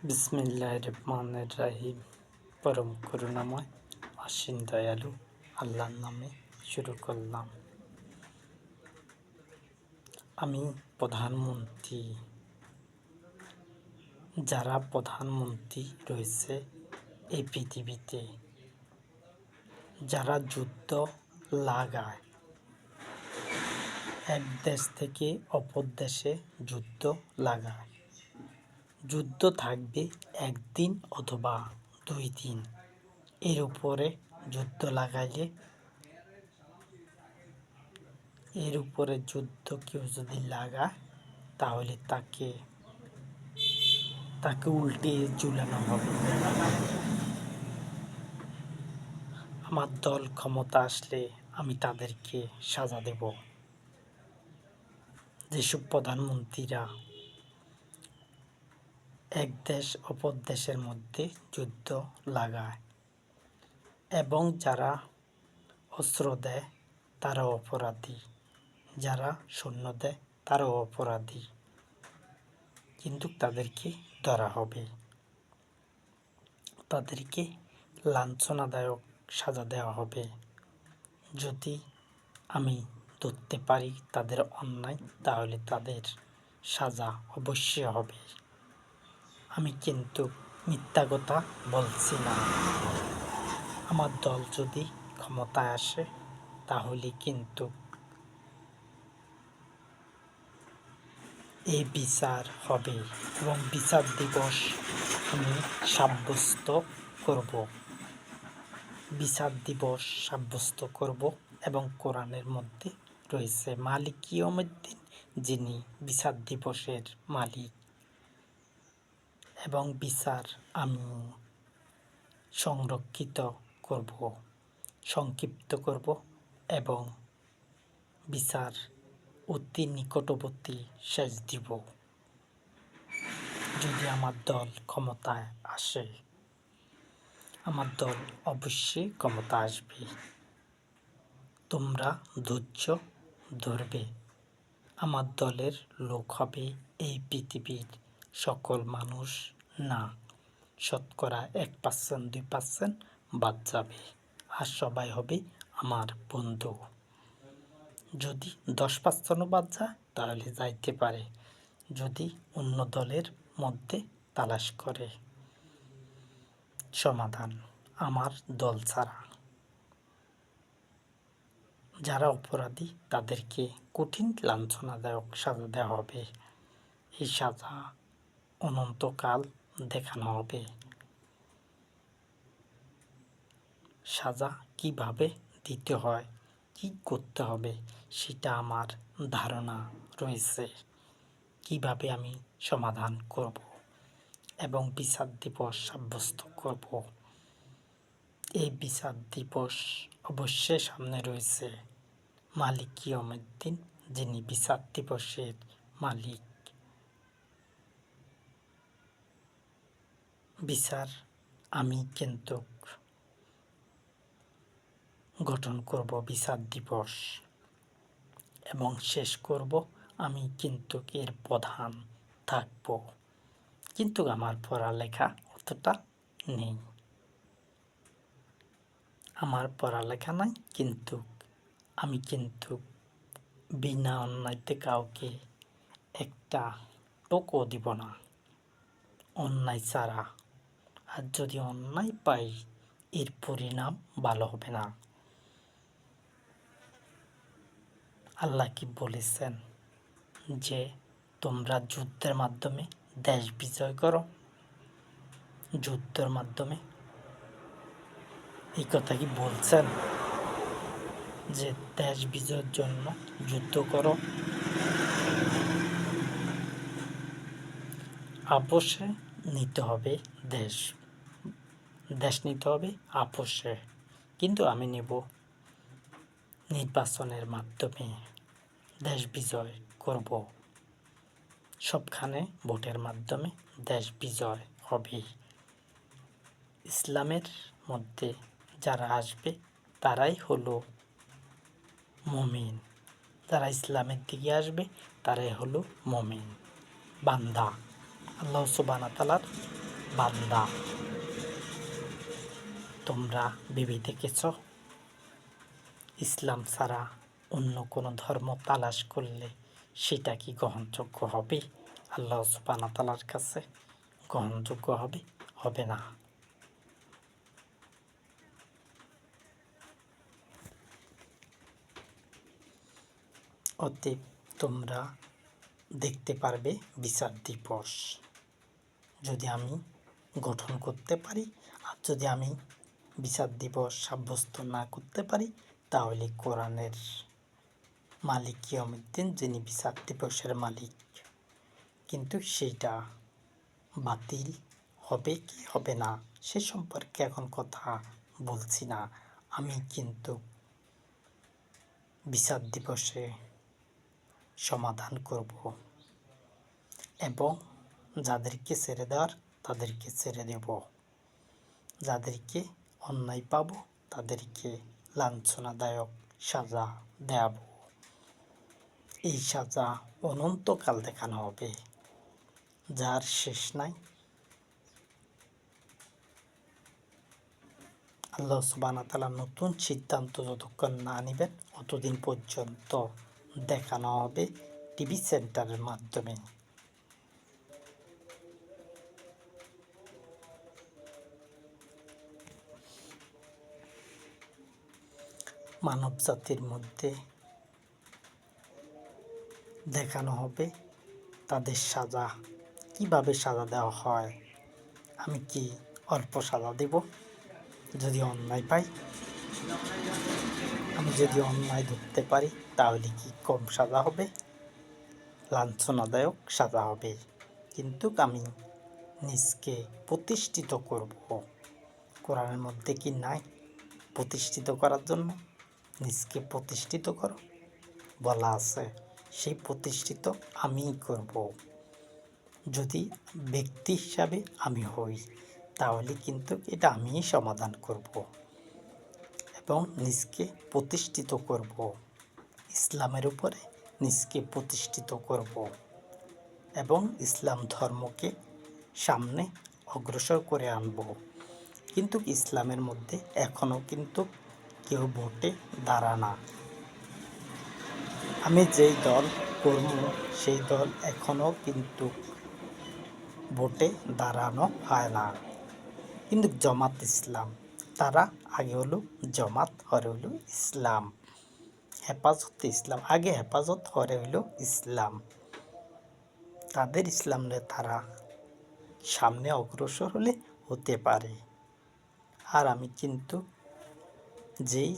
বিসমিল্লাহির রহমানির রহিম। পরম করুণাময় অসীম দয়ালু আল্লাহর নামে শুরু করলাম। আমি প্রধানমন্ত্রী। যারা প্রধানমন্ত্রী রয়েছে এই পৃথিবীতে, যারা যুদ্ধ লাগায়, এক দেশ থেকে অপর দেশে যুদ্ধ লাগায়, যুদ্ধ থাকবে একদিন অথবা 2 দিন। এর উপরে যুদ্ধ লাগাইলে, এর উপরে যুদ্ধ কেউ যদি লাগায় তাহলে তাকে উল্টে ঝুলানো হবে। আমার দল ক্ষমতা আসলে আমি তাদেরকে সাজা দেব। যেসব প্রধানমন্ত্রীরা এক দেশ অপর দেশের মধ্যে যুদ্ধ লাগায় এবং যারা অস্ত্র দেয় তারাও অপরাধী, যারা সৈন্য দেয় তারাও অপরাধী, কিন্তু তাদেরকে ধরা হবে, তাদেরকে লাঞ্ছনাদায়ক সাজা দেওয়া হবে। যদি আমি ধরতে পারি তাদের অন্যায়, তাহলে তাদের সাজা অবশ্যই হবে। আমি কিন্তু মিথ্যা কথা বলছি না। আমার দল যদি ক্ষমতায় আসে তাহলে কিন্তু এই বিচার হবে এবং বিচার দিবস আমি সাব্যস্ত করব। বিচার দিবস সাব্যস্ত করব এবং কোরআনের মধ্যে রয়েছে মালিক ইয়াউমিদ্দিন, যিনি বিচার দিবসের মালিক, এবং বিচার আমি সংরক্ষিত করব, সংক্ষিপ্ত করব এবং বিচার অতি নিকটবর্তী শেষ দিব যদি আমার দল ক্ষমতায় আসে। আমার দল অবশ্যই ক্ষমতা আসবে। তোমরা ধৈর্য ধরবে। আমার দলের লোক হবে এই পৃথিবীর সকল মানুষ না, শতকরা 1%, 2% বাদ যাবে, আর সবাই হবে আমার বন্ধু। যদি 10% বাদ যায় তাহলে যাইতে পারে, যদি অন্য দলের মধ্যে তালাশ করে সমাধান। আমার দল ছাড়া যারা অপরাধী তাদেরকে কঠিন লাঞ্ছনাদায়ক সাজা দেওয়া হবে। এই সাজা অনন্তকাল দেখানো হবে। সাজা কিভাবে দিতে হয়, কি করতে হবে সেটা আমার ধারণা রয়েছে, কিভাবে আমি সমাধান করব এবং বিচার দিবস সাব্যস্ত করব। এই বিচার দিবস অবশ্যই সামনে রয়েছে মালিক ইয়াউমিদ্দিন, যিনি বিচার দিবসের মালিক। বিচার আমি কিন্তু গঠন করব বিচার দিবস এবং শেষ করব আমি, কিন্তু এর প্রধান থাকব। কিন্তু আমার পড়ালেখা অতটা নেই, আমার পড়ালেখা নাই, কিন্তু আমি কিন্তু বিনা অন্যায়তে কাউকে একটা টোকও দিব না, অন্যায় ছাড়া। আর যদি অন্যায় পাই এর পরিণাম ভালো হবে না। আল্লাহ কি বলেছেন যে তোমরা যুদ্ধের মাধ্যমে দেশ বিজয় করো, যুদ্ধের মাধ্যমে, এই কথা কি বলছেন যে দেশ বিজয়ের জন্য যুদ্ধ করো? আপোষে নিতে হবে দেশ, দেশ নিতে হবে আপোষে, কিন্তু আমি নেব নির্বাচনের মাধ্যমে, দেশ বিজয় করব, সবখানে ভোটের মাধ্যমে দেশ বিজয় হবে। ইসলামের মধ্যে যারা আসবে তারাই হলো মুমিন, যারা ইসলামের দিকে আসবে তারাই হলো মুমিন বান্দা, আল্লাহ সুবহানাহু ওয়া তাআলার বান্দা, তোমরা ভেবে দেখেছ ইসলাম ছাড়া অন্য কোনো ধর্ম তালাশ করলে সেটা কি গ্রহণযোগ্য হবে? আল্লাহ সুবহানাহু ওয়া তাআলার কাছে গ্রহণযোগ্য হবে? হবে না। অতএব তোমরা দেখতে পারবে বিচার দিবস যদি আমি গঠন করতে পারি, আর যদি আমি বিচার দিবস সাব্যস্ত না করতে পারি, তাহলে কোরআনের মালিক কিয়ামত দিন, যিনি বিচার দিবসের মালিক, কিন্তু সেইটা বাতিল হবে কি হবে না সে সম্পর্কে এখন কথা বলছি না। আমি কিন্তু বিচার দিবসে সমাধান করব এবং যাদেরকে ছেড়ে দেওয়ার তাদেরকে ছেড়ে দেব, যাদেরকে অন্যায় পাব তাদেরকে লাঞ্ছনাদায়ক সাজা দেব। এই সাজা অনন্তকাল দেখানো হবে, যার শেষ নাই। আল্লাহ সুবহানাহু ওয়া তাআলা নতুন সিদ্ধান্ত যতক্ষণ না নেবেন অতদিন পর্যন্ত দেখানো হবে টিভি সেন্টারের মাধ্যমে। মানব জাতির মধ্যে দেখানো হবে তাদের সাজা, কিভাবে সাজা দেওয়া হয়। আমি কি অল্প সাজা দেব যদি অন্যায় পাই? আমি যদি অন্যায় ধরতে পারি তাহলে কি কম সাজা হবে? লাঞ্ছনাদায়ক সাজা হবে। কিন্তু আমি নিজকে প্রতিষ্ঠিত করব। কোরআনের মধ্যে কি নাই প্রতিষ্ঠিত করার জন্য? নিজকে প্রতিষ্ঠিত করো বলা আছে, সেই প্রতিষ্ঠিত আমিই করব। যদি ব্যক্তি হিসাবে আমি হই তাহলে কিন্তু এটা আমিই সমাধান করব এবং নিজকে প্রতিষ্ঠিত করব, ইসলামের উপরে নিজকে প্রতিষ্ঠিত করব এবং ইসলাম ধর্মকে সামনে অগ্রসর করে আনব। কিন্তু ইসলামের মধ্যে এখনও কিন্তু কেউ ভোটে দাঁড়ায় না। আমি যেই দল করব সেই দল এখনও কিন্তু ভোটে দাঁড়ানো হয় না। কিন্তু জামাত ইসলাম, তারা আগে হলো জামাত, পরে হলো ইসলাম। হেফাজত ইসলাম, আগে হেফাজত, পরে হলো ইসলাম। তাদের ইসলামে তারা সামনে অগ্রসর হলে হতে পারে। আর আমি কিন্তু যেই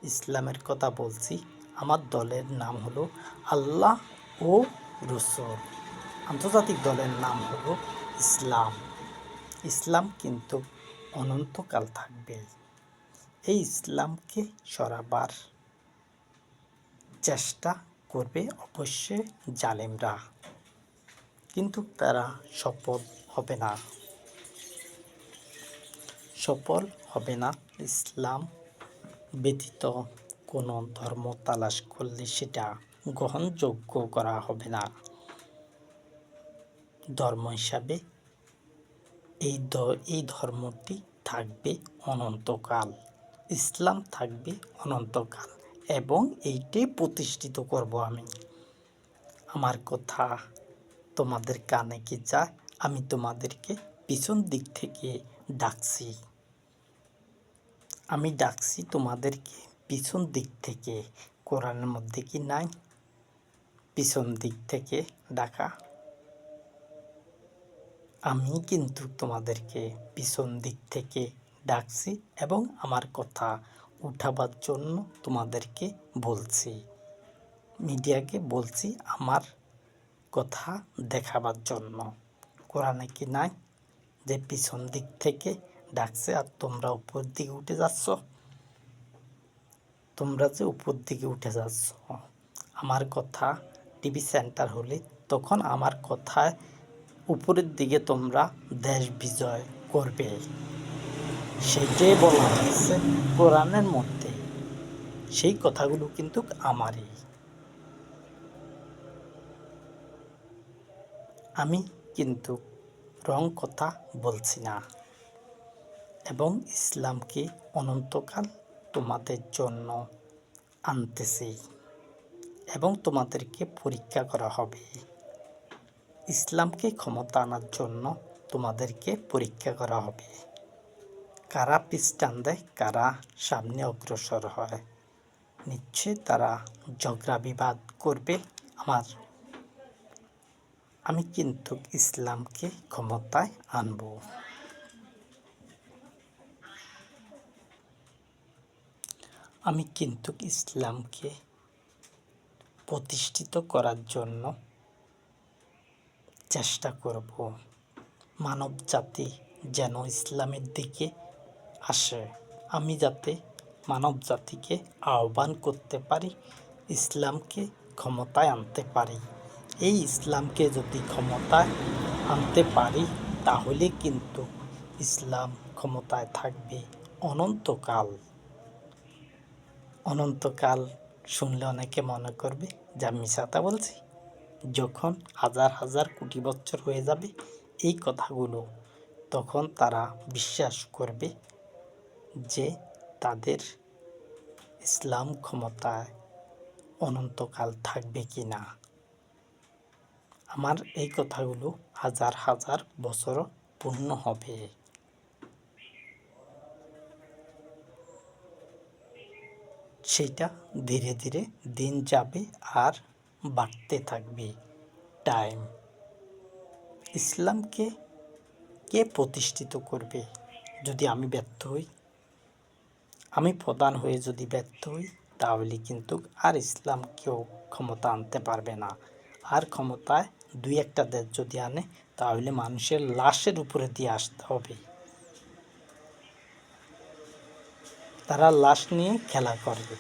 ইসলামের কথা বলছি, আমার দলের নাম হলো আল্লাহ ও রসুল। আন্তর্জাতিক দলের নাম হলো ইসলাম। ইসলাম কিন্তু অনন্তকাল থাকবে। এই ইসলামকে সরাবার চেষ্টা করবে অবশ্যই জালেমরা, কিন্তু তারা সফল হবে না। সফল হবে না। ইসলাম ব্যতীত কোনো ধর্ম তালাশ করলে সেটা গ্রহণযোগ্য করা হবে না ধর্ম হিসাবে। এই ধর্মটি থাকবে অনন্তকাল, ইসলাম থাকবে অনন্তকাল এবং এইটাই প্রতিষ্ঠিত করব আমি। আমার কথা তোমাদের কানে কি যায়? আমি তোমাদেরকে পিছন দিক থেকে ডাকছি, আমি ডাকছি তোমাদেরকে পিছন দিক থেকে। কোরআনের মধ্যে কি নাই পিছন দিক থেকে ডাকা? আমি কিন্তু তোমাদেরকে পিছন দিক থেকে ডাকছি এবং আমার কথা উঠাবার জন্য তোমাদেরকে বলছি, মিডিয়াকে বলছি আমার কথা দেখাবার জন্য। কোরআনে কি নাই যে পিছন দিক থেকে ডাকছে আর তোমরা উপর দিকে উঠে যাচ্ছ? তোমরা যে উপর দিকে উঠে যাচ্ছ, আমার কথা টিভি সেন্টার হলে তখন আমার কথায় উপরের দিকে তোমরা দেশ বিজয় করবে, সেটাই বলা হয়েছে কোরআনের মধ্যে। সেই কথাগুলো কিন্তু আমারই। আমি কিন্তু রং কথা বলছি না, এবং ইসলামকে অনন্তকাল তোমাদের জন্য আনতেছি এবং তোমাদেরকে পরীক্ষা করা হবে। ইসলামকে ক্ষমতা আনার জন্য তোমাদেরকে পরীক্ষা করা হবে। কারা পিছটান দেয়, কারা সামনে অগ্রসর হয়, নিশ্চয় তারা ঝগড়া বিবাদ করবে। আমি কিন্তু ইসলামকে ক্ষমতায় আনব। আমি কিন্তু ইসলামকে প্রতিষ্ঠিত করার জন্য চেষ্টা করব। মানব জাতি যেন ইসলামের দিকে আসে, আমি যাতে মানব জাতিকে আহ্বান করতে পারি, ইসলামকে ক্ষমতায় আনতে পারি। এই ইসলামকে যদি ক্ষমতায় আনতে পারি, তাহলে কিন্তু ইসলাম ক্ষমতায় থাকবে অনন্তকাল। অনন্তকাল শুনলে অনেকে মনে করবে যে আমি মিথ্যা কথা বলছি। যখন হাজার হাজার কোটি বছর হয়ে যাবে এই কথাগুলো, তখন তারা বিশ্বাস করবে যে তাদের ইসলাম ক্ষমতায় অনন্তকাল থাকবে কি না। আমার এই কথাগুলো হাজার হাজার বছরও পূর্ণ হবে। সেটা ধীরে ধীরে দিন যাবে আর বাড়তে থাকবে টাইম। ইসলামকে কে প্রতিষ্ঠিত করবে যদি আমি ব্যর্থ হই? আমি প্রধান হয়ে যদি ব্যর্থ হই, তাহলে কিন্তু আর ইসলাম কেউ ক্ষমতা আনতে পারবে না। আর ক্ষমতায় দুই একটা দেশ যদি আনে, তাহলে মানুষের লাশের উপরে দিয়ে আসতে হবে। তারা লাশ নিয়ে খেলা করবে।